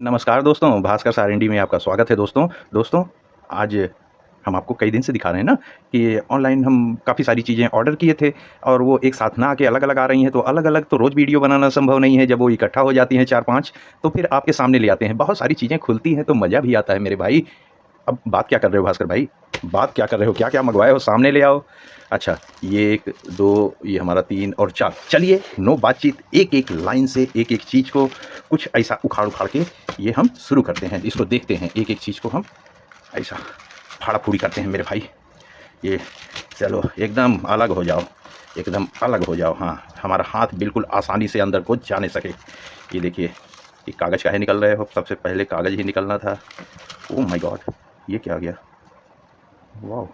नमस्कार दोस्तों, भास्कर सारंडी में आपका स्वागत है दोस्तों। दोस्तों, आज हम आपको कई दिन से दिखा रहे हैं ना कि ऑनलाइन हम काफ़ी सारी चीज़ें ऑर्डर किए थे और वो एक साथ ना आके अलग-अलग आ रही हैं, तो अलग-अलग तो रोज़ वीडियो बनाना संभव नहीं है। जब वो इकट्ठा हो जाती हैं 4-5 तो फिर आपके सामने ले आते हैं। बहुत सारी चीज़ें खुलती हैं तो मज़ा भी आता है मेरे भाई। अब बात क्या कर रहे हो भास्कर भाई? बात क्या कर रहे हो? क्या-क्या मँगवाए हो? सामने ले आओ। अच्छा, ये 1, 2 ये हमारा 3 और 4 चलिए नो बातचीत, एक-एक लाइन से एक-एक चीज़ को कुछ ऐसा उखाड़-उखाड़ के ये हम शुरू करते हैं। इसको देखते हैं, एक-एक चीज़ को हम ऐसा फाड़ा-फूड़ी करते हैं मेरे भाई। ये चलो एकदम अलग हो जाओ, एकदम अलग हो जाओ। हाँ, हमारा हाथ बिल्कुल आसानी से अंदर को जा नहीं सके। ये देखिए, ये कागज़ काहे निकल रहे हो? सबसे पहले कागज़ ही निकलना था। Oh my God! ये क्या आ गया? वॉव!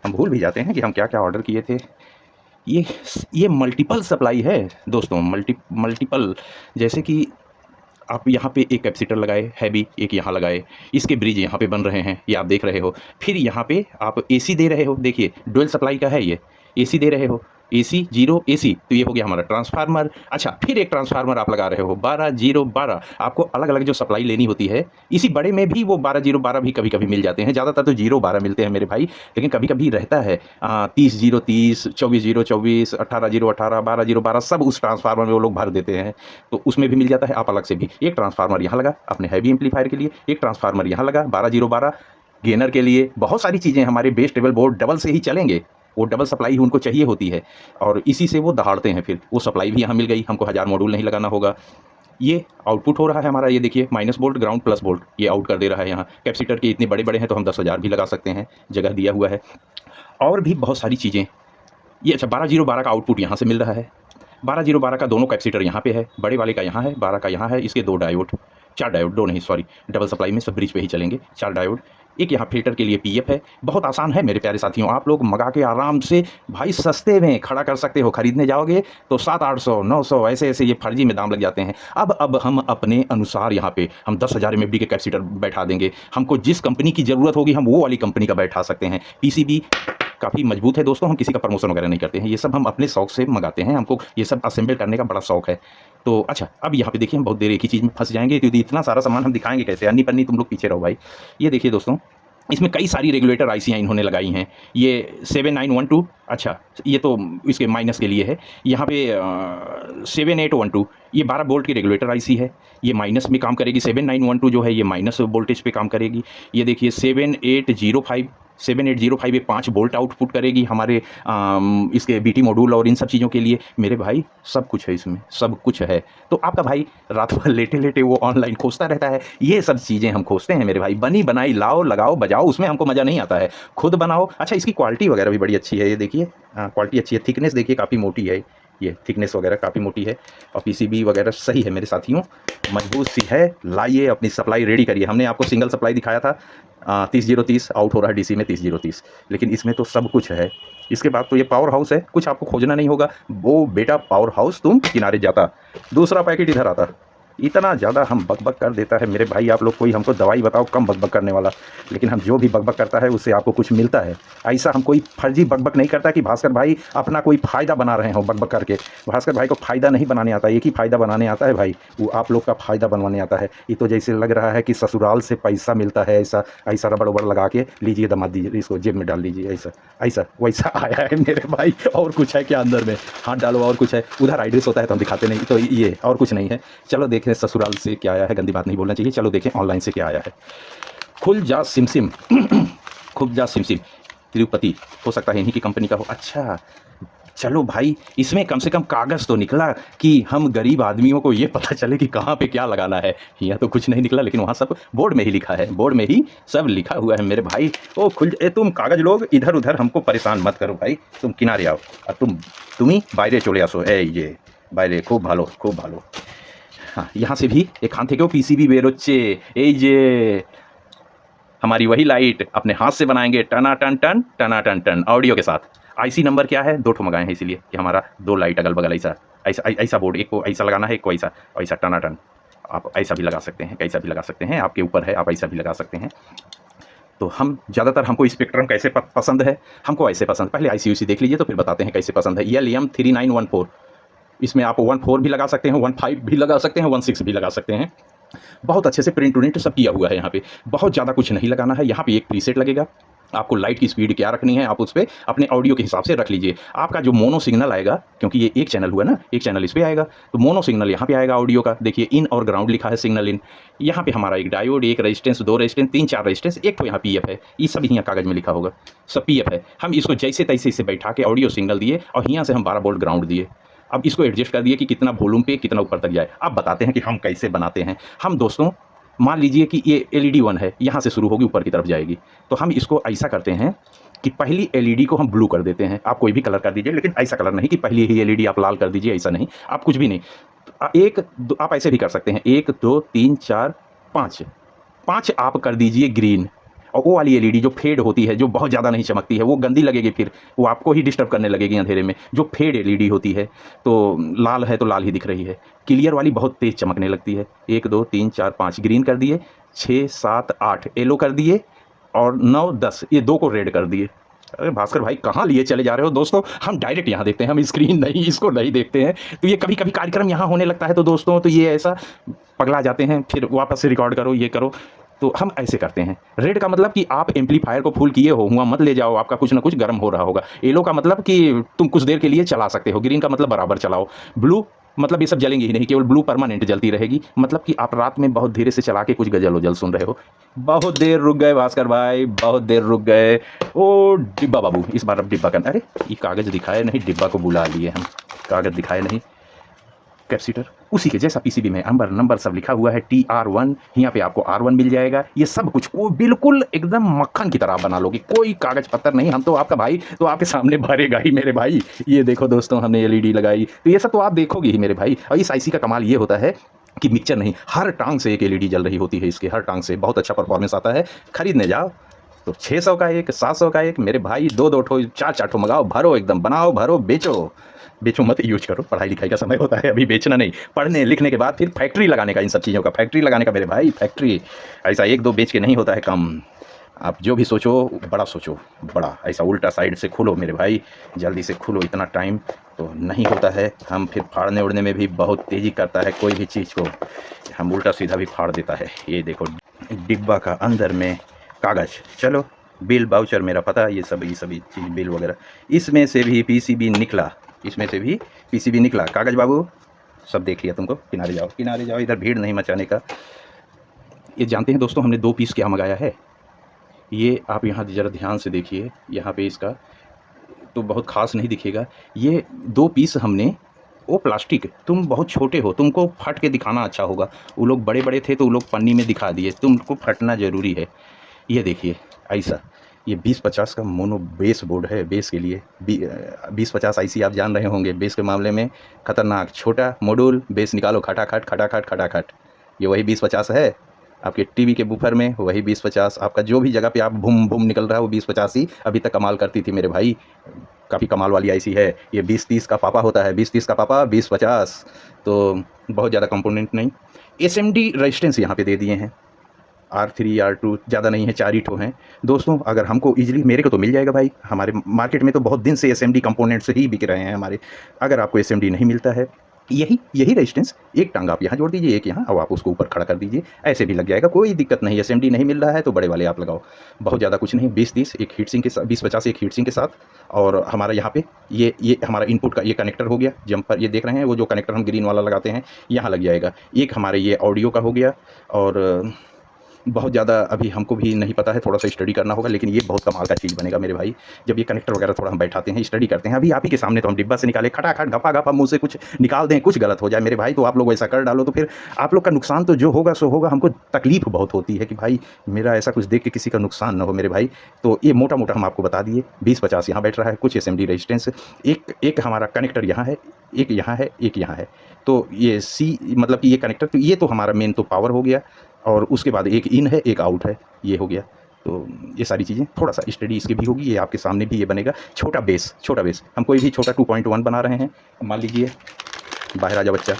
हम भूल भी जाते हैं कि हम क्या-क्या ऑर्डर किए थे। ये ये मल्टीपल सप्लाई है दोस्तों, मल्टीपल। जैसे कि आप यहाँ पे एक कैपेसिटर लगाए हैवी, एक यहाँ लगाए, इसके ब्रिज यहाँ पे बन रहे हैं, ये आप देख रहे हो। फिर यहाँ पे आप एसी दे रहे हो, देखिए डुअल सप्लाई का है ये, एसी दे रहे हो, एसी 0 एसी, तो ये हो गया हमारा ट्रांसफार्मर। अच्छा, फिर एक ट्रांसफार्मर आप लगा रहे हो 12-0-12, आपको अलग-अलग जो सप्लाई लेनी होती है, इसी बड़े में भी वो 12-0-12 भी कभी-कभी मिल जाते हैं, ज़्यादातर तो 0-12 मिलते हैं मेरे भाई, लेकिन कभी-कभी रहता है 30-0-30, 24-0-24, 18-0-18, 12-0-12 सब उस ट्रांसफार्मर में वो लोग भर देते हैं, तो उसमें भी मिल जाता है, आप अलग से भी। एक ट्रांसफार्मर यहाँ लगा अपने हैवी एम्पलीफायर के लिए, एक ट्रांसफार्मर यहाँ लगा 12-0-12 गेनर के लिए। बहुत सारी चीज़ें हमारे बेस टेबल बोर्ड डबल से ही चलेंगे, वो डबल सप्लाई ही उनको चाहिए होती है और इसी से वो दहाड़ते हैं। फिर वो सप्लाई भी यहाँ मिल गई, हमको 1000 मॉड्यूल नहीं लगाना होगा। ये आउटपुट हो रहा है हमारा, ये देखिए minus volt ground plus volt ये आउट कर दे रहा है यहाँ। कैपेसिटर के इतने बड़े-बड़े हैं तो हम 10,000 भी लगा सकते हैं, जगह दिया हुआ है। और भी बहुत सारी चीज़ें। ये अच्छा 12-0-12 का आउटपुट यहाँ से मिल रहा है। 12-0-12 का दोनों कैपेसिटर यहाँ पे है, बड़े वाले का यहाँ है, 12 का यहाँ है, इसके 2 डायोड, 4 डायोड, 2 नहीं सॉरी, डबल सप्लाई में सब ब्रिज पे ही चलेंगे, 4 डायोड। एक यहाँ फ़िल्टर के लिए पीएफ है। बहुत आसान है मेरे प्यारे साथियों, आप लोग मँगा के आराम से भाई सस्ते में खड़ा कर सकते हो। खरीदने जाओगे तो 700-800, 900 ऐसे-ऐसे ये फर्जी में दाम लग जाते हैं। अब हम अपने अनुसार यहाँ पे हम 10,000 एमएफडी के कैपेसिटर बैठा देंगे। हमको जिस कंपनी की ज़रूरत होगी हम वो वाली कंपनी का बैठा सकते हैं। पीसीबी काफ़ी मजबूत है दोस्तों, हम किसी का प्रमोशन वगैरह नहीं करते हैं, ये सब हम अपने शौक से मंगाते हैं, हमको ये सब असेंबल करने का बड़ा शौक है। तो अच्छा, अब यहाँ पे देखिए हम बहुत देर एक ही चीज़ में फँस जाएँगे, तो इतना सारा सामान हम दिखाएँगे कैसे? अन्नी-पन्नी तुम लोग पीछे रहो भाई। ये देखिए दोस्तों, इसमें कई सारी रेगुलेटर आईसियाँ इन्होंने लगाई हैं। ये 7912 अच्छा, ये तो इसके माइनस के लिए है। यहाँ पे 7812 ये 12 वोल्ट की रेगुलेटर आईसी है, ये माइनस में काम करेगी। 7912 जो है ये माइनस वोल्टेज पे काम करेगी। ये देखिए 7805 ये 5 वोल्ट आउटपुट करेगी हमारे इसके बीटी मॉड्यूल और इन सब चीज़ों के लिए। मेरे भाई सब कुछ है इसमें, सब कुछ है। तो आपका भाई रात भर लेटे-लेटे वो ऑनलाइन खोजता रहता है, ये सब चीज़ें हम खोजते हैं मेरे भाई। बनी-बनाई लाओ, लगाओ, बजाओ, उसमें हमको मज़ा नहीं आता है। खुद बनाओ। अच्छा, इसकी क्वालिटी वगैरह भी बड़ी अच्छी है, ये देखिए क्वालिटी अच्छी है। थिकनेस देखिए काफ़ी मोटी है, ये थिकनेस वगैरह काफ़ी मोटी है और पीसीबी वगैरह सही है मेरे साथियों, मजबूत सी है। लाइए अपनी सप्लाई रेडी करिए। हमने आपको सिंगल सप्लाई दिखाया था 30-0-30 आउट हो रहा है डीसी में 30-0-30, लेकिन इसमें तो सब कुछ है। इसके बाद तो ये पावर हाउस है, कुछ आपको खोजना नहीं होगा। वो बेटा पावर हाउस तुम किनारे जाता, दूसरा पैकेट इधर आता। इतना ज़्यादा हम बक-बक कर देता है मेरे भाई, आप लोग कोई हमको दवाई बताओ कम बक-बक करने वाला, लेकिन हम जो भी बक-बक करता है उससे आपको कुछ मिलता है। ऐसा हम कोई फर्जी बक-बक नहीं करता कि भास्कर भाई अपना कोई फ़ायदा बना रहे हों बक-बक करके। भास्कर भाई को फ़ायदा नहीं बनाने आता, एक ही फ़ायदा बनाने आता है भाई, वो आप लोग का फ़ायदा बनवाने आता है। ये तो जैसे लग रहा है कि ससुराल से पैसा मिलता है, ऐसा ऐसा रबड़-वबड़ लगा के लीजिए दमाद दीजिए, इसको जेब में डाल दीजिए, ऐसा ऐसा वैसा आया है मेरे भाई। और कुछ है क्या अंदर में? हाथ डालो और कुछ है, उधर एड्रेस होता है तो हम दिखाते नहीं, तो ये और कुछ नहीं है। चलो देखें ससुराल से क्या आया है, गंदी बात नहीं बोलना चाहिए। चलो देखें ऑनलाइन से क्या आया है। खुल जा सिम-सिम खुल जा सिम-सिम तिरुपति, हो सकता है इन्हीं की कंपनी का हो। अच्छा, चलो भाई इसमें कम से कम कागज़ तो निकला कि हम गरीब आदमियों को ये पता चले कि कहाँ पे क्या लगाना है। यहाँ तो कुछ नहीं निकला, लेकिन वहाँ सब बोर्ड में ही लिखा है, बोर्ड में ही सब लिखा हुआ है मेरे भाई। ओ खुल तुम कागज़ लोग इधर-उधर हमको परेशान मत करो भाई, तुम किनारे आओ और तुम ही বাইরে চলে আসো, ये বাইরে খুব ভালো খুব ভালো। हाँ, यहाँ से भी এখান থেকেও পিসিবি বেরোচ্ছে, এই যে हमारी वही लाइट अपने हाथ से बनाएंगे टना टन टन ऑडियो के साथ। आईसी नंबर क्या है? 2 ठो मंगाए हैं इसीलिए कि हमारा 2 लाइट अगल-बगल ऐसा ऐसा ऐसा बोर्ड, एक को ऐसा लगाना है, एक को ऐसा ऐसा टना टन। आप ऐसा भी लगा सकते हैं, कैसा भी लगा सकते हैं, आपके ऊपर है, आप ऐसा भी लगा सकते हैं। तो हम ज़्यादातर हमको स्पेक्ट्रम कैसे पसंद है, हमको ऐसे पसंद। पहले आईसी-उईसी देख लीजिए तो फिर बताते हैं कैसे पसंद है। LM3914 इसमें आप 14 भी लगा सकते हैं, 15 भी लगा सकते हैं, 16 भी लगा सकते हैं। बहुत अच्छे से प्रिंट उन्ट सब किया हुआ है यहाँ पे। बहुत ज़्यादा कुछ नहीं लगाना है, यहाँ पे एक प्रीसेट लगेगा। आपको लाइट की स्पीड क्या रखनी है, आप उस पे अपने ऑडियो के हिसाब से रख लीजिए। आपका जो मोनो सिग्नल आएगा, क्योंकि ये एक चैनल हुआ ना, एक चैनल इस पे आएगा, तो मोनो सिग्नल यहाँ पे आएगा ऑडियो का। देखिए इन और ग्राउंड लिखा है, सिग्नल इन। यहाँ पे हमारा एक डायोड, एक रेजिस्टेंस, 2 रेजिस्टेंस, 3-4 रेजिस्टेंस, एक तो यहाँ पीएफ है। ये सब यहाँ कागज़ में लिखा होगा, सब पीएफ है। हम इसको जैसे तैसे इसे बैठा के ऑडियो सिग्नल दिए और यहाँ से हम 12 वोल्ट ग्राउंड दिए। अब इसको एडजस्ट कर दिए कि कितना वॉल्यूम पे कितना ऊपर तक जाए। अब बताते हैं कि हम कैसे बनाते हैं। हम दोस्तों मान लीजिए कि ये एलईडी 1 है, यहाँ से शुरू होगी ऊपर की तरफ जाएगी। तो हम इसको ऐसा करते हैं कि पहली एलईडी को हम ब्लू कर देते हैं। आप कोई भी कलर कर दीजिए, लेकिन ऐसा कलर नहीं कि पहली ही एलईडी आप लाल कर दीजिए, ऐसा नहीं। आप कुछ भी नहीं, एक दो आप ऐसे भी कर सकते हैं, 1 2 3 4 5, 5 आप कर दीजिए ग्रीन। और वो वाली एलईडी जो फेड होती है, जो बहुत ज़्यादा नहीं चमकती है, वो गंदी लगेगी, फिर वो आपको ही डिस्टर्ब करने लगेगी अंधेरे में। जो फेड एलईडी होती है, तो लाल है तो लाल ही दिख रही है। क्लियर वाली बहुत तेज़ चमकने लगती है। 1 2 3 4 5 ग्रीन कर दिए, 6 7 8 येलो कर दिए, और 9 10 ये 2 को रेड कर दिए। अरे भास्कर भाई कहाँ लिए चले जा रहे हो दोस्तों? हम डायरेक्ट यहाँ देखते हैं, हम स्क्रीन नहीं, इसको नहीं देखते हैं। तो ये कभी कभी कार्यक्रम यहाँ होने लगता है तो दोस्तों, तो ये ऐसा पगला जाते हैं, फिर वापस से रिकॉर्ड करो, ये करो। तो हम ऐसे करते हैं। रेड का मतलब कि आप एम्पलीफायर को फुल किए हो, हुआ मत ले जाओ, आपका कुछ ना कुछ गर्म हो रहा होगा। येलो का मतलब कि तुम कुछ देर के लिए चला सकते हो। ग्रीन का मतलब बराबर चलाओ। ब्लू मतलब ये सब जलेंगे ही नहीं, केवल ब्लू परमानेंट जलती रहेगी, मतलब कि आप रात में बहुत धीरे से चला के कुछ गजल वजल सुन रहे हो। बहुत देर रुक गए भास्कर भाई, बहुत देर रुक गए। ओ डिब्बा बाबू, इस बार अब डिब्बा करना। अरे ये कागज़ दिखाए नहीं, डिब्बा को बुला लिए हम, कागज़ दिखाए नहीं। कैपेसिटर उसी के जैसा पीसीबी में नंबर नंबर सब लिखा हुआ है, TR1। यहाँ पे आपको R1 मिल जाएगा। ये सब कुछ वो बिल्कुल एकदम मक्खन की तरह बना लोगे, कोई कागज पत्थर नहीं। हम तो आपका भाई तो आपके सामने भरेगा ही मेरे भाई। ये देखो दोस्तों, हमने एलईडी लगाई, तो ये सब तो आप देखोगे ही मेरे भाई। और इस आईसी का कमाल ये होता है कि मिक्सचर नहीं, हर टांग से एक एलईडी जल रही होती है इसके, हर टांग से। बहुत अच्छा परफॉर्मेंस आता है। खरीदने जाओ तो 600 का एक, 700 का एक मेरे भाई, 2-2 ठो 4-4 ठो मंगाओ, भरो एकदम, बनाओ भरो, बेचो। बेचो मत, यूज करो। पढ़ाई लिखाई का समय होता है, अभी बेचना नहीं। पढ़ने लिखने के बाद फिर फैक्ट्री लगाने का, इन सब चीज़ों का फैक्ट्री लगाने का मेरे भाई, फैक्ट्री। ऐसा 1-2 बेच के नहीं होता है काम। आप जो भी सोचो बड़ा सोचो, बड़ा ऐसा उल्टा साइड से खोलो मेरे भाई, जल्दी से खोलो। इतना टाइम तो नहीं होता है। हम फिर फाड़ने उड़ने में भी बहुत तेज़ी करता है, कोई भी चीज़ को हम उल्टा सीधा भी फाड़ देता है। ये देखो डिब्बा का अंदर में कागज़, चलो बिल बाउचर मेरा पता, ये सभी चीज़ बिल वगैरह। इसमें से भी पीसीबी निकला, इसमें से भी पीसीबी निकला। कागज़ बाबू सब देख लिया तुमको, किनारे जाओ, किनारे जाओ, इधर भीड़ नहीं मचाने का। ये जानते हैं दोस्तों हमने 2 पीस क्या मंगाया है? ये आप यहाँ ज़रा ध्यान से देखिए, यहाँ पे इसका तो बहुत ख़ास नहीं दिखेगा। ये 2 पीस हमने, वो प्लास्टिक, तुम बहुत छोटे हो, तुमको फट के दिखाना अच्छा होगा। वो लोग बड़े बड़े थे तो वो लोग पन्नी में दिखा दिए, तुमको फटना ज़रूरी है। ये देखिए ऐसा, ये 2050 का मोनो बेस बोर्ड है, बेस के लिए। 2050 आईसी आप जान रहे होंगे, बेस के मामले में खतरनाक। छोटा मॉड्यूल, बेस निकालो, खटाखट खटाखट खटाखट। ये वही 2050 है आपके टीवी के बूफर में, वही 2050। आपका जो भी जगह पे आप भूम भूम निकल रहा है, वो 2050 ही अभी तक कमाल करती थी मेरे भाई। काफ़ी कमाल वाली आईसी है ये। 2030 का पापा होता है, 2030 का पापा 2050। तो बहुत ज़्यादा कंपोनेंट नहीं। SMD रेजिस्टेंस यहाँ पे दे दिए हैं, R3 R2 ज़्यादा नहीं है, 4 ही ठो हैं दोस्तों। अगर हमको ईजिली, मेरे को तो मिल जाएगा भाई, हमारे मार्केट में तो बहुत दिन से SMD कंपोनेंट्स ही बिक रहे हैं हमारे। अगर आपको SMD नहीं मिलता है, यही रेजिस्टेंस, एक टांग आप यहाँ जोड़ दीजिए, एक यहाँ, और आप उसको ऊपर खड़ा कर दीजिए, ऐसे भी लग जाएगा, कोई दिक्कत नहीं। SMD नहीं मिल रहा है तो बड़े वाले आप लगाओ, बहुत ज़्यादा कुछ नहीं। 20-30 एक हीट सिंक के साथ, 20-50 एक हीट सिंक के साथ। और हमारा यहाँ पे ये हमारा इनपुट का ये कनेक्टर हो गया, जंपर, ये देख रहे हैं वो जो कनेक्टर हम ग्रीन वाला लगाते हैं, यहाँ लग जाएगा। एक हमारे ये ऑडियो का हो गया। और बहुत ज़्यादा अभी हमको भी नहीं पता है, थोड़ा सा स्टडी करना होगा, लेकिन ये बहुत कमाल का चीज़ बनेगा मेरे भाई। जब ये कनेक्टर वगैरह थोड़ा हम बैठाते हैं, स्टडी करते हैं, अभी आप ही के सामने तो हम डिब्बा से निकाले, खटाखट गपा गपा मुँह से कुछ निकाल दें, कुछ गलत हो जाए मेरे भाई, तो आप लोग ऐसा कर डालो तो फिर आप लोग का नुकसान तो जो होगा सो होगा। हमको तकलीफ बहुत होती है कि भाई मेरा ऐसा कुछ देख के किसी का नुकसान ना हो मेरे भाई। तो ये मोटा मोटा हम आपको बता दिए। 20-50 यहाँ बैठ रहा है, कुछ SMD रेजिस्टेंस, एक हमारा कनेक्टर यहाँ है, एक यहाँ है, एक यहाँ है। तो ये C मतलब कि ये कनेक्टर, तो ये तो हमारा मेन तो पावर हो गया। और उसके बाद एक इन है, एक आउट है, ये हो गया। तो ये सारी चीज़ें थोड़ा सा स्टडी इसकी भी होगी, ये आपके सामने भी ये बनेगा। छोटा बेस, हम कोई भी छोटा 2.1 बना रहे हैं, मान लीजिए बाहर आ जा बच्चा,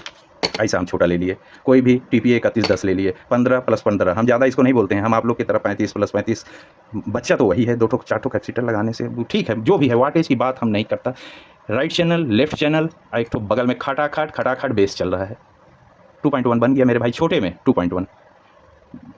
ऐसा हम छोटा ले लिए। कोई भी TPA 3110 ले लिए, 15 + 15, हम ज़्यादा इसको नहीं बोलते हैं, हम आप लोग की तरह 35 + 35। बच्चा तो वही है, 2 ठो 4 ठो कैपेसिटर लगाने से ठीक है, जो भी है वाटेज की बात हम नहीं करता। राइट चैनल, लेफ्ट चैनल, एक तो बगल में खटाखट खटाखट बेस चल रहा है। 2.1 बन गया मेरे भाई, छोटे में 2.1।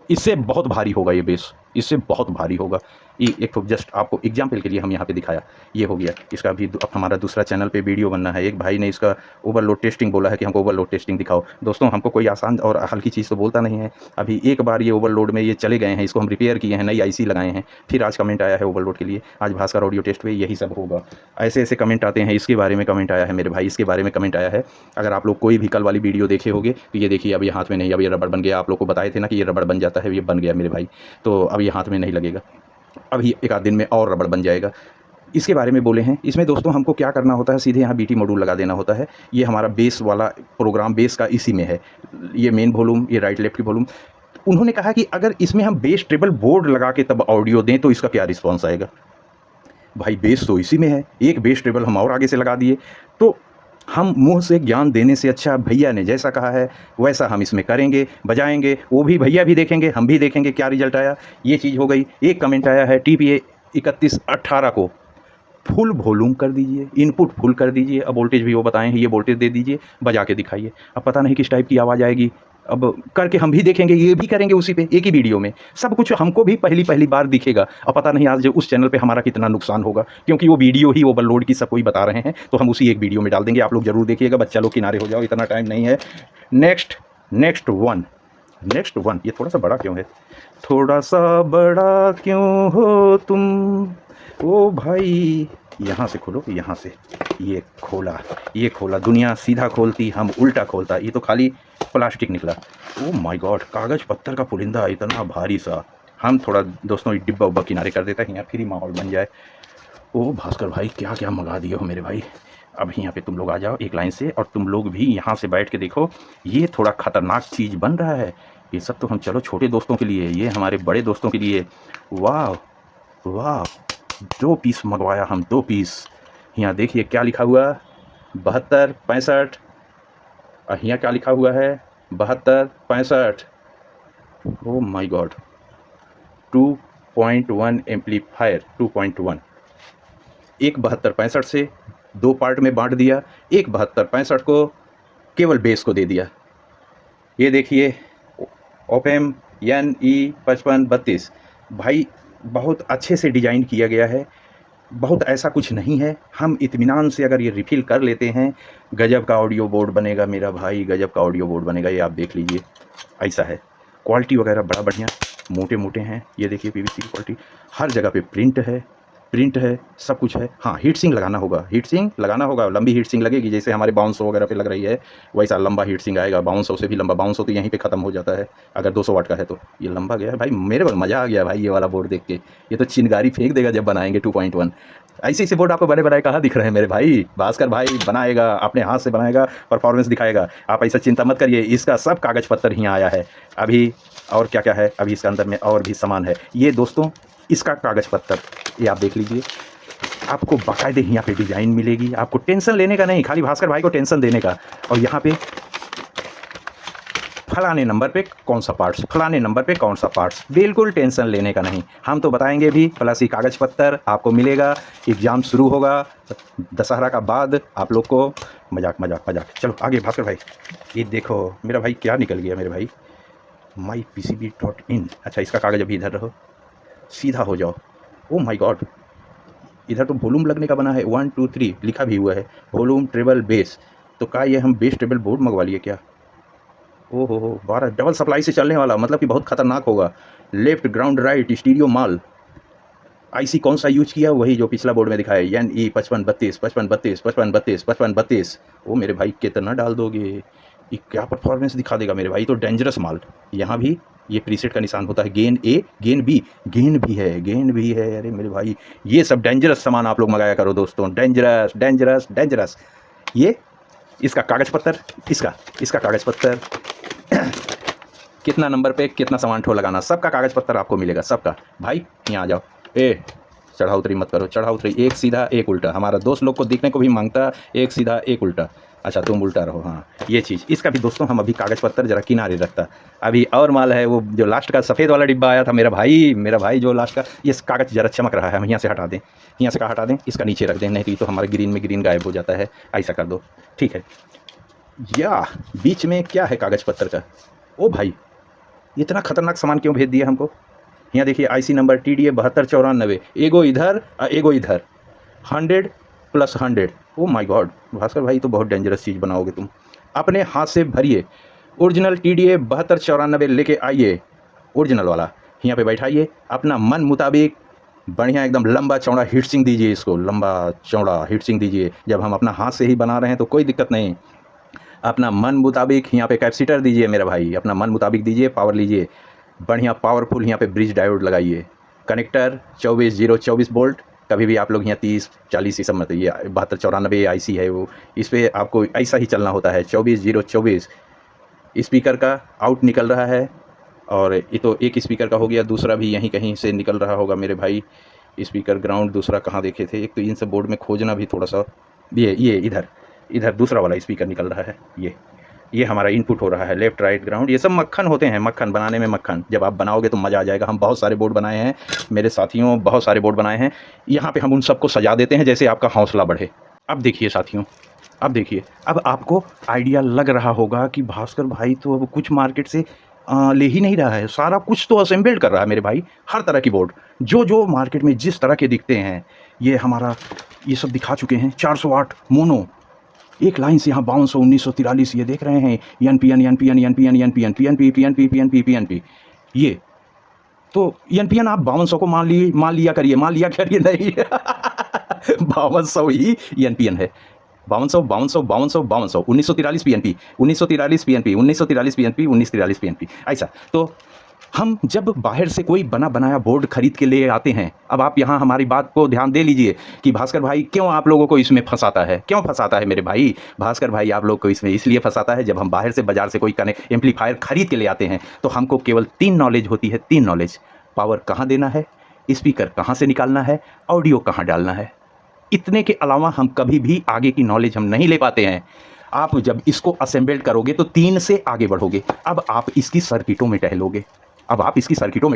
इससे बहुत भारी होगा ये बेस, इससे बहुत भारी होगा। ये एक तो जस्ट आपको एग्जाम्पल के लिए हम यहाँ पे दिखाया, ये हो गया। इसका भी अब हमारा दूसरा चैनल पे वीडियो बनना है। एक भाई ने इसका ओवरलोड टेस्टिंग बोला है कि हमको ओवरलोड टेस्टिंग दिखाओ। दोस्तों हमको कोई आसान और हल्की चीज़ तो बोलता नहीं है। अभी एक बार ये ओवरलोड में ये चले गए हैं, इसको हम रिपेयर किए हैं, नई आईसी लगाए हैं, फिर आज कमेंट आया है ओवरलोड के लिए। आज भास्कर ऑडियो टेस्ट पे यही सब होगा। ऐसे ऐसे कमेंट आते हैं, इसके बारे में कमेंट आया है मेरे भाई, इसके बारे में कमेंट आया है। अगर आप लोग कोई भी कल वाली वीडियो देखे होंगे तो ये देखिए, अब ये हाथ में नहीं, अब ये रबड़ बन गया। आप लोग को बताए थे ना कि ये रबड़ बन जाता है, ये बन गया मेरे भाई। तो अब ये हाथ में नहीं लगेगा, अभी एक आध दिन में और रबड़ बन जाएगा। इसके बारे में बोले हैं। इसमें दोस्तों हमको क्या करना होता है, सीधे यहाँ बीटी मॉड्यूल लगा देना होता है। ये हमारा बेस वाला प्रोग्राम, बेस का इसी में है, ये मेन वॉल्यूम, ये राइट लेफ्ट की वॉल्यूम। उन्होंने कहा कि अगर इसमें हम बेस ट्रेबल बोर्ड लगा के तब ऑडियो दें तो इसका क्या रिस्पॉन्स आएगा। भाई बेस तो इसी में है, एक बेस ट्रेबल हम और आगे से लगा दिए। तो हम मुंह से ज्ञान देने से अच्छा भैया ने जैसा कहा है वैसा हम इसमें करेंगे, बजाएंगे। वो भी भैया भी देखेंगे, हम भी देखेंगे क्या रिजल्ट आया। ये चीज़ हो गई। एक कमेंट आया है TPA 3118 को फुल वॉल्यूम कर दीजिए, इनपुट फुल कर दीजिए। अब वोल्टेज भी वो बताएं हैं, ये वोल्टेज दे दीजिए, बजा के दिखाइए। अब पता नहीं किस टाइप की आवाज़ आएगी, अब करके हम भी देखेंगे, ये भी करेंगे उसी पे, एक ही वीडियो में सब कुछ हमको भी पहली बार दिखेगा। अब पता नहीं आज उस चैनल पे हमारा कितना नुकसान होगा, क्योंकि वो वीडियो ही ओवरलोड की सब कोई बता रहे हैं, तो हम उसी एक वीडियो में डाल देंगे। आप लोग जरूर देखिएगा। बच्चा लोग किनारे हो जाओ, इतना टाइम नहीं है। नेक्स्ट वन ये थोड़ा सा बड़ा क्यों है, थोड़ा सा बड़ा क्यों हो तुम, ओ भाई यहाँ से खोलो, यहाँ से ये खोला। दुनिया सीधा खोलती, हम उल्टा खोलता। ये तो खाली प्लास्टिक निकला। ओ माय गॉड, कागज़ पत्थर का पुलिंदा इतना भारी सा। हम थोड़ा दोस्तों डिब्बा उब्बा किनारे कर देता है, यहाँ फ्री माहौल बन जाए। ओ भास्कर भाई क्या क्या मंगा दिए हो मेरे भाई। अब यहाँ पे तुम लोग आ जाओ एक लाइन से, और तुम लोग भी यहाँ से बैठ के देखो। ये थोड़ा ख़तरनाक चीज़ बन रहा है। ये सब तो हम चलो छोटे दोस्तों के लिए, ये हमारे बड़े दोस्तों के लिए। वाह वाह, 2 पीस मंगवाया हम, 2 पीस। यहाँ देखिए क्या लिखा हुआ, 72 65। और यहाँ क्या लिखा हुआ है, 72 65। Oh my God, 2.1 amplifier, 2.1। एक 72 65 से 2 पार्ट में बांट दिया। एक 72 65 को केवल बेस को दे दिया। ये देखिए ओपेम NE 5532। भाई बहुत अच्छे से डिज़ाइन किया गया है, बहुत ऐसा कुछ नहीं है। हम इत्मीनान से अगर ये रिफ़िल कर लेते हैं, गजब का ऑडियो बोर्ड बनेगा मेरा भाई, गजब का ऑडियो बोर्ड बनेगा। ये आप देख लीजिए, ऐसा है। क्वालिटी वगैरह बड़ा बढ़िया, मोटे मोटे हैं। ये देखिए PVC की क्वालिटी, हर जगह पे प्रिंट है, सब कुछ है। हाँ, हीट सिंक लगाना होगा, लंबी हीट सिंक लगेगी, जैसे हमारे 5200 वगैरह पे लग रही है, वैसा लंबा हीट सिंक आएगा। 5200 से भी लंबा, 5200 तो यहीं पे ख़त्म हो जाता है अगर 200 वाट का है तो। ये लंबा गया है भाई, मेरे को मज़ा आ गया भाई ये वाला बोर्ड देख के। ये तो चिंगारी फेंक देगा जब बनाएंगे 2.1। ऐसे बोर्ड आपको बड़े कहाँ दिख रहे हैं मेरे भाई। भास्कर भाई बनाएगा, अपने हाथ से बनाएगा, परफॉर्मेंस दिखाएगा। आप ऐसा चिंता मत करिए, इसका सब कागज़ पत्तर यहाँ आया है अभी। और क्या है, अभी इसके अंदर में और भी सामान है। ये दोस्तों इसका कागज़ पत्तर, ये आप देख लीजिए। आपको बाकायदे यहाँ पे डिज़ाइन मिलेगी, आपको टेंशन लेने का नहीं, खाली भास्कर भाई को टेंशन देने का। और यहाँ पे फलाने नंबर पे कौन सा पार्ट्स, फलाने नंबर पे कौन सा पार्ट्स, बिल्कुल टेंशन लेने का नहीं। हम तो बताएंगे भी, प्लस ही कागज़ पत्तर आपको मिलेगा। एग्ज़ाम शुरू होगा दशहरा का बाद, आप लोग को मजाक। चलो आगे भास्कर भाई, ये देखो मेरा भाई क्या निकल गया मेरे भाई, mypcb.in। अच्छा, इसका कागज़ अभी इधर रहो, सीधा हो जाओ। ओ माय गॉड, इधर तो वॉल्यूम लगने का बना है, 1 2 3 लिखा भी हुआ है, वॉल्यूम ट्रेबल बेस। तो क्या ये हम बेस ट्रेबल बोर्ड मंगवा लिए क्या? ओहो 12 डबल सप्लाई से चलने वाला, मतलब कि बहुत खतरनाक होगा। लेफ्ट ग्राउंड राइट स्टीरियो माल। आईसी कौन सा यूज किया, वही जो पिछला बोर्ड में दिखाया है, NE 5532। ओ मेरे भाई कितना डाल दोगे, ये क्या परफॉर्मेंस दिखा देगा मेरे भाई। तो डेंजरस माल। यहाँ भी ये प्रीसेट का निशान होता है, gain A gain B, gain भी है। अरे मेरे भाई ये सब डेंजरस सामान आप लोग मंगाया करो दोस्तों, डेंजरस। ये इसका कागज़ पत्तर, इसका कागज़ पत्तर कितना नंबर पे कितना सामान ठो लगाना, सबका कागज़ पत्तर आपको मिलेगा, सबका। भाई यहाँ आ जाओ, चढ़ा उतरी मत करो, एक सीधा एक उल्टा। हमारा दोस्त लोग को देखने को भी मांगता, एक सीधा एक उल्टा। अच्छा तुम उल्टा रहो, हाँ ये चीज़। इसका भी दोस्तों हम अभी कागज़ पत्तर जरा किनारे रखता। अभी और माल है, वो जो लास्ट का सफ़ेद वाला डिब्बा आया था मेरा भाई जो लास्ट का, ये कागज़ ज़रा चमक रहा है, हम यहाँ से हटा दें, यहाँ से हटा दें, इसका नीचे रख दें, नहीं तो हमारे ग्रीन में ग्रीन गायब हो जाता है। ऐसा कर दो, ठीक है। या बीच में क्या है कागज़ पत्तर का? ओ भाई! इतना खतरनाक सामान क्यों भेज दिया हमको? यहाँ देखिए आईसी नंबर TDA 7294, एगो इधर एगो इधर, 100 plus 100। Oh my God! Bhaskar भाई तो बहुत डेंजरस चीज़ बनाओगे तुम। अपने हाथ से भरिए, ओरिजिनल TDA 7294 लेके आइए, ओरिजिनल वाला। यहाँ पे बैठाइए, अपना मन मुताबिक बढ़िया एकदम लंबा चौड़ा हीट सिंक दीजिए इसको, लंबा चौड़ा हीट सिंक दीजिए। जब हम अपना हाथ से ही बना रहे हैं तो कोई दिक्कत नहीं। अपना मन मुताबिक यहाँ पे कैपेसिटर दीजिए मेरा भाई, अपना मन मुताबिक दीजिए, पावर लीजिए, बढ़िया पावरफुल यहाँ पे ब्रिज डायोड लगाइए। Connector 24024 volt. कभी भी आप लोग यहाँ 30-40 ये सब मत, ये 7294 आईसी है वो, इस पर आपको ऐसा ही चलना होता है। 24024 स्पीकर का आउट निकल रहा है, और ये तो एक स्पीकर का हो गया, दूसरा भी यहीं कहीं से निकल रहा होगा मेरे भाई। स्पीकर ग्राउंड दूसरा कहाँ देखे थे? एक तो इन सब बोर्ड में खोजना भी थोड़ा सा, ये इधर इधर दूसरा वाला स्पीकर निकल रहा है। ये हमारा इनपुट हो रहा है, लेफ़्ट राइट ग्राउंड। ये सब मक्खन होते हैं, मक्खन बनाने में मक्खन। जब आप बनाओगे तो मज़ा आ जाएगा। हम बहुत सारे बोर्ड बनाए हैं मेरे साथियों, बहुत सारे बोर्ड बनाए हैं। यहाँ पे हम उन सबको सजा देते हैं जैसे आपका हौसला बढ़े। अब देखिए साथियों, अब देखिए, अब आपको आइडिया लग रहा होगा कि भास्कर भाई तो अब कुछ मार्केट से ले ही नहीं रहा है, सारा कुछ तो असेंबल्ड कर रहा है मेरे भाई। हर तरह की बोर्ड जो मार्केट में जिस तरह के दिखते हैं, ये हमारा ये सब दिखा चुके हैं। 408 मोनो, एक लाइन से यहाँ 5200 1943, ये देख रहे हैं, एनपीएन। ये तो एनपीएन आप 5200 को मान लिया करिए नहीं 5200 ही एनपीएन है। 5200 1943 पीएनपी 1943 पीएनपी ऐसा। तो हम जब बाहर से कोई बना बनाया बोर्ड खरीद के ले आते हैं, अब आप यहाँ हमारी बात को ध्यान दे लीजिए कि भास्कर भाई क्यों आप लोगों को इसमें फंसाता है, क्यों फंसाता है मेरे भाई। भास्कर भाई आप लोग को इसमें इसलिए फंसाता है, जब हम बाहर से बाजार से कोई एम्पलीफायर खरीद के ले आते हैं तो हमको केवल 3 नॉलेज होती है, 3 नॉलेज। पावर कहाँ देना है, स्पीकर कहाँ से निकालना है, ऑडियो कहाँ डालना है। इतने के अलावा हम कभी भी आगे की नॉलेज हम नहीं ले पाते हैं। आप जब इसको असेंबल्ड करोगे तो 3 से आगे बढ़ोगे। अब आप इसकी सर्किटों में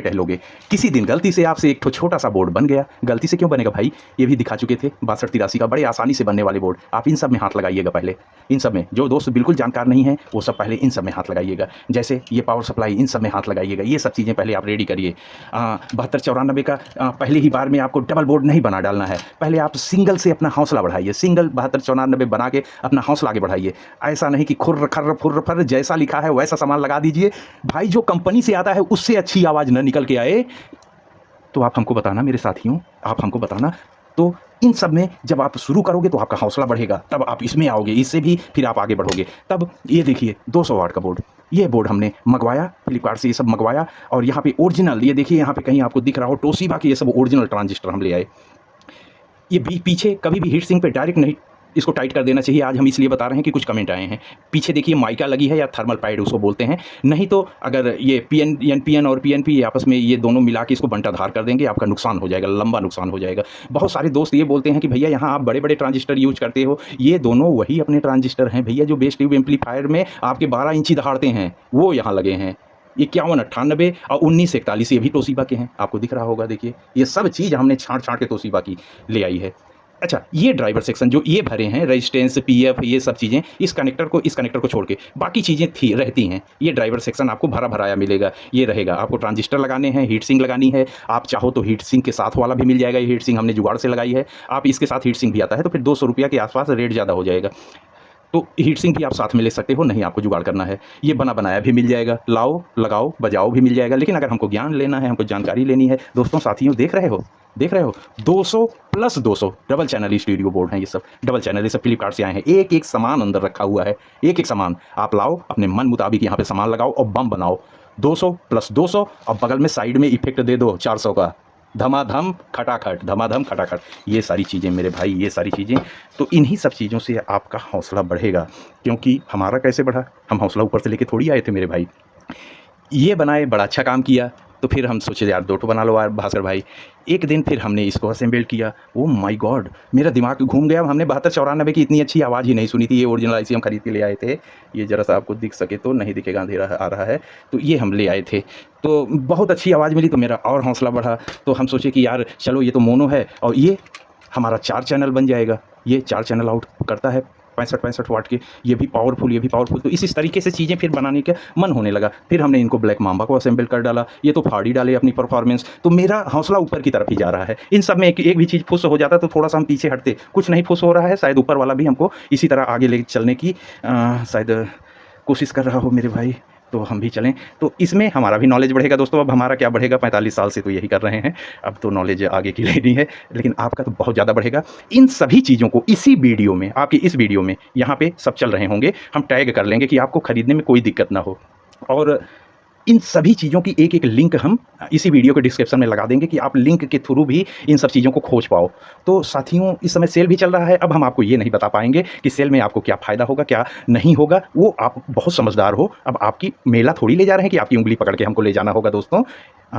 टहलोगे, किसी दिन गलती से आपसे एक छोटा सा बोर्ड बन गया। गलती से क्यों बनेगा भाई, ये भी दिखा चुके थे 6283 का, बड़े आसानी से बनने वाले बोर्ड। आप इन सब में हाथ लगाइएगा पहले, इन सब में। जो दोस्त बिल्कुल जानकार नहीं है वो सब पहले इन सब में हाथ लगाइएगा। जैसे ये पावर सप्लाई, इन सब में हाथ लगाइएगा। ये सब चीज़ें पहले आप रेडी करिए। 7294 का पहले ही बार में आपको डबल बोर्ड नहीं बना डालना है। पहले आप सिंगल से अपना हौसला बढ़ाइए, सिंगल 7294 बना के अपना हौसला आगे बढ़ाइए। ऐसा नहीं कि खुर्र खर्र फुर्र फर्र जैसा लिखा है वैसा सामान लगा दीजिए भाई। जो कंपनी से आता है उससे अच्छी आवाज़ न निकल के आए तो आप हमको बताना मेरे साथियों, आप हमको बताना। तो इन सब में जब आप शुरू करोगे तो आपका हौसला बढ़ेगा, तब आप इसमें आओगे, इससे भी फिर आप आगे बढ़ोगे। तब ये देखिए 200 वाट का बोर्ड, ये बोर्ड हमने मंगवाया फ्लिपकार्ट से, ये सब मंगवाया। और यहाँ पे ओरिजिनल, ये देखिए यहाँ पे कहीं आपको दिख रहा हो टोशिबा के ये सब ओरिजिनल ट्रांजिस्टर हम ले आए। ये पीछे कभी भी हीट सिंक पे डायरेक्ट नहीं इसको टाइट कर देना चाहिए। आज हम इसलिए बता रहे हैं कि कुछ कमेंट आए हैं। पीछे देखिए माइका लगी है या थर्मल पैड उसको बोलते हैं। नहीं तो अगर ये एनपीएन और पीएनपी आपस में ये दोनों मिला के इसको बंटाधार कर देंगे, आपका नुकसान हो जाएगा, लंबा नुकसान हो जाएगा। बहुत सारे दोस्त ये बोलते हैं कि भैया यहाँ आप बड़े बड़े ट्रांजिस्टर यूज करते हो। ये दोनों वही अपने ट्रांजिस्टर हैं भैया, जो बेस ट्यूब एम्पलीफायर में आपके 12 इंची दहाड़ते हैं, वो यहाँ लगे हैं। 5198 और 1941 ये भी तोशिबा के हैं, आपको दिख रहा होगा। देखिए ये सब चीज़ हमने छाँट के तोशिबा की ले आई है। अच्छा, ये ड्राइवर सेक्शन जो ये भरे हैं, रेजिस्टेंस, पीएफ, ये सब चीज़ें, इस कनेक्टर को छोड़ के बाकी चीज़ें रहती हैं। ये ड्राइवर सेक्शन आपको भरा भराया मिलेगा, ये रहेगा। आपको ट्रांजिस्टर लगाने हैं, हीट सिंक लगानी है, आप चाहो तो हीट सिंक के साथ वाला भी मिल जाएगा। ये हीट सिंक हमने जुगाड़ से लगाई है। आप इसके साथ हीट सिंक भी आता है तो फिर 200 रुपये के आसपास रेट ज़्यादा हो जाएगा। तो हीट सिंक भी आप साथ में ले सकते हो, नहीं आपको जुगाड़ करना है। ये बना बनाया भी मिल जाएगा, लाओ लगाओ बजाओ भी मिल जाएगा। लेकिन अगर हमको ज्ञान लेना है, हमको जानकारी लेनी है, दोस्तों साथियों देख रहे हो 200 plus 200 double channel studio board हैं। ये सब डबल चैनल, ये सब फ्लिपकार्ट से आए हैं। एक एक सामान अंदर रखा हुआ है, एक एक सामान आप लाओ, अपने मन मुताबिक यहाँ पे सामान लगाओ और बम बनाओ। 200 प्लस 200 और बगल में साइड में इफेक्ट दे दो 400 का, धमाधम खटाखट। ये सारी चीज़ें मेरे भाई, ये सारी चीज़ें, तो इन्हीं सब चीज़ों से आपका हौसला बढ़ेगा। क्योंकि हमारा कैसे बढ़ा, हम हौसला ऊपर से लेके थोड़ी आए थे मेरे भाई। ये बनाए, बड़ा अच्छा काम किया। तो फिर हम सोचे यार 2 बना लो यार भास्कर भाई। एक दिन फिर हमने इसको असेंबल किया। ओह माय गॉड, मेरा दिमाग घूम गया। हमने 7294 की इतनी अच्छी आवाज़ ही नहीं सुनी थी। ये ओरिजिनल आईसी हम खरीद के ले आए थे। ये ज़रा सा आपको दिख सके तो, नहीं दिखेगा, अंधेरा आ रहा है। तो ये हम ले आए थे, तो बहुत अच्छी आवाज़ मिली, तो मेरा और हौसला बढ़ा। तो हम सोचे कि यार चलो ये तो मोनो है और ये हमारा 4 चैनल बन जाएगा। ये 4 चैनल आउट करता है 65 वाट के, ये भी पावरफुल, ये भी पावरफुल। तो इस तरीके से चीज़ें फिर बनाने का मन होने लगा। फिर हमने इनको ब्लैक माम्बा को असेंबल कर डाला, ये तो फाड़ ही डाले अपनी परफॉर्मेंस। तो मेरा हौसला ऊपर की तरफ ही जा रहा है। इन सब में एक भी चीज़ फुस हो जाता तो थोड़ा सा हम पीछे हटते, कुछ नहीं फुस हो रहा है, शायद ऊपर वाला भी हमको इसी तरह आगे ले चलने की शायद कोशिश कर रहा हो मेरे भाई, तो हम भी चलें। तो इसमें हमारा भी नॉलेज बढ़ेगा दोस्तों। अब हमारा क्या बढ़ेगा, 45 साल से तो यही कर रहे हैं, अब तो नॉलेज आगे की लेनी है, लेकिन आपका तो बहुत ज़्यादा बढ़ेगा। इन सभी चीज़ों को इसी वीडियो में, आपकी इस वीडियो में यहाँ पे सब चल रहे होंगे, हम टैग कर लेंगे कि आपको खरीदने में कोई दिक्कत ना हो। और इन सभी चीज़ों की एक-एक लिंक हम इसी वीडियो के डिस्क्रिप्शन में लगा देंगे कि आप लिंक के थ्रू भी इन सब चीज़ों को खोज पाओ। तो साथियों, इस समय सेल भी चल रहा है। अब हम आपको ये नहीं बता पाएँगे कि सेल में आपको क्या फ़ायदा होगा, क्या नहीं होगा। वो आप बहुत समझदार हो। अब आपकी मेला थोड़ी ले जा रहे हैं कि आपकी उँगली पकड़ के हमको ले जाना होगा दोस्तों।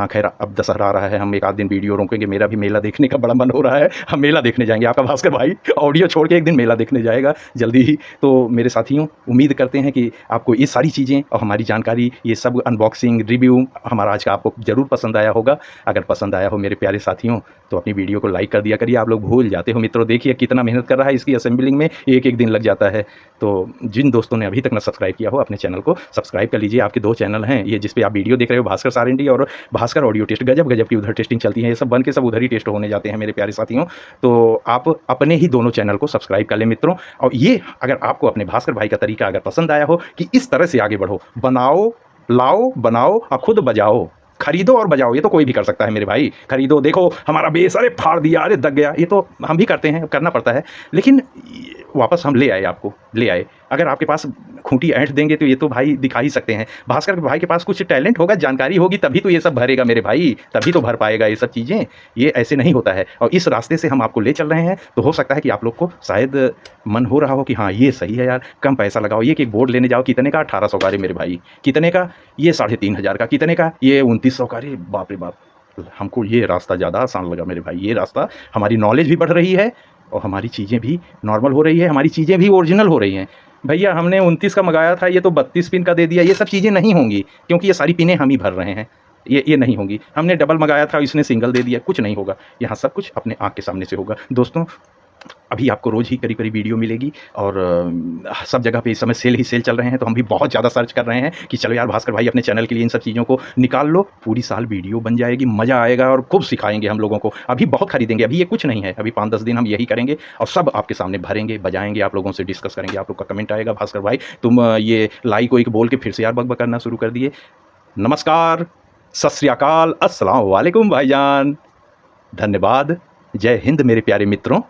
खैर अब दशहरा आ रहा है, हम एक आध दिन वीडियो रोकेंगे। मेरा भी मेला देखने का बड़ा मन हो रहा है। हम मेला देखने जाएँगे। आपका भास्कर भाई ऑडियो छोड़ के एक दिन मेला देखने जाएगा जल्दी ही। तो मेरे साथियों, उम्मीद करते हैं कि आपको ये सारी चीज़ें और हमारी जानकारी, ये सब अनबॉक्सिंग, रिव्यू हमारा आज का आपको ज़रूर पसंद आया होगा। अगर पसंद आया हो मेरे प्यारे साथियों, तो अपनी वीडियो को लाइक कर दिया करिए। आप लोग भूल जाते हो मित्रों, देखिए कितना मेहनत कर रहा है इसकी असेंबलिंग में, एक-एक दिन लग जाता है। तो जिन दोस्तों ने अभी तक ना सब्सक्राइब किया हो, अपने चैनल को सब्सक्राइब कर लीजिए। आपके 2 चैनल हैं, ये जिस पे आप वीडियो देख रहे हो, भास्कर सारंडी और भास्कर ऑडियो टेस्ट। गजब-गजब की उधर टेस्टिंग चलती है, ये सब बन के सब उधर ही टेस्ट होने जाते हैं मेरे प्यारे साथियों। तो आप अपने ही दोनों चैनल को सब्सक्राइब कर लें मित्रों। और ये अगर आपको अपने भास्कर भाई का तरीका अगर पसंद आया हो कि इस तरह से आगे बढ़ो, बनाओ, लाओ, बनाओ और खुद बजाओ, खरीदो और बजाओ, ये तो कोई भी कर सकता है मेरे भाई। खरीदो, देखो हमारा बेस, अरे फाड़ दिया, अरे दग गया, ये तो हम भी करते हैं, करना पड़ता है। लेकिन वापस हम ले आए, आपको ले आए। अगर आपके पास खूंटी ऐंठ देंगे तो ये तो भाई दिखा ही सकते हैं। भास्कर भाई के पास कुछ टैलेंट होगा, जानकारी होगी, तभी तो ये सब भरेगा मेरे भाई, तभी तो भर पाएगा ये सब चीज़ें। ये ऐसे नहीं होता है। और इस रास्ते से हम आपको ले चल रहे हैं, तो हो सकता है कि आप लोग को शायद मन हो रहा हो कि हाँ ये सही है यार, कम पैसा लगाओ। ये कि एक बोर्ड लेने जाओ, कितने का, 1800 का, अरे मेरे भाई कितने का, ये 3500 का, कितने का, ये 2900 का, अरे बाप रे बाप। हमको ये रास्ता ज़्यादा आसान लगा मेरे भाई। ये रास्ता, हमारी नॉलेज भी बढ़ रही है और हमारी चीज़ें भी नॉर्मल हो रही है, हमारी चीज़ें भी ओरिजिनल हो रही हैं। भैया हमने 29 का मंगाया था, ये तो 32 पिन का दे दिया, ये सब चीज़ें नहीं होंगी, क्योंकि ये सारी पिनें हम ही भर रहे हैं। ये नहीं होंगी। हमने डबल मंगाया था, इसने सिंगल दे दिया, कुछ नहीं होगा। यहाँ सब कुछ अपने आँख के सामने से होगा। दोस्तों, अभी आपको रोज़ ही करीब-करीब वीडियो मिलेगी और सब जगह पे इस समय सेल ही सेल चल रहे हैं, तो हम भी बहुत ज़्यादा सर्च कर रहे हैं कि चलो यार भास्कर भाई अपने चैनल के लिए इन सब चीज़ों को निकाल लो। पूरी साल वीडियो बन जाएगी, मज़ा आएगा और खूब सिखाएँगे हम लोगों को। अभी बहुत खरीदेंगे, अभी ये कुछ नहीं है, अभी 5-10 दिन हम यही करेंगे और सब आपके सामने भरेंगे, बजाएँगे, आप लोगों से डिस्कस करेंगे। आप लोग का कमेंट आएगा, भास्कर भाई तुम ये लाइक वाइक बोल के फिर से यार बक-बक करना शुरू कर दिए। नमस्कार, सत श्री अकाल, अस्सलाम वालेकुम भाईजान, धन्यवाद, जय हिंद मेरे प्यारे मित्रों।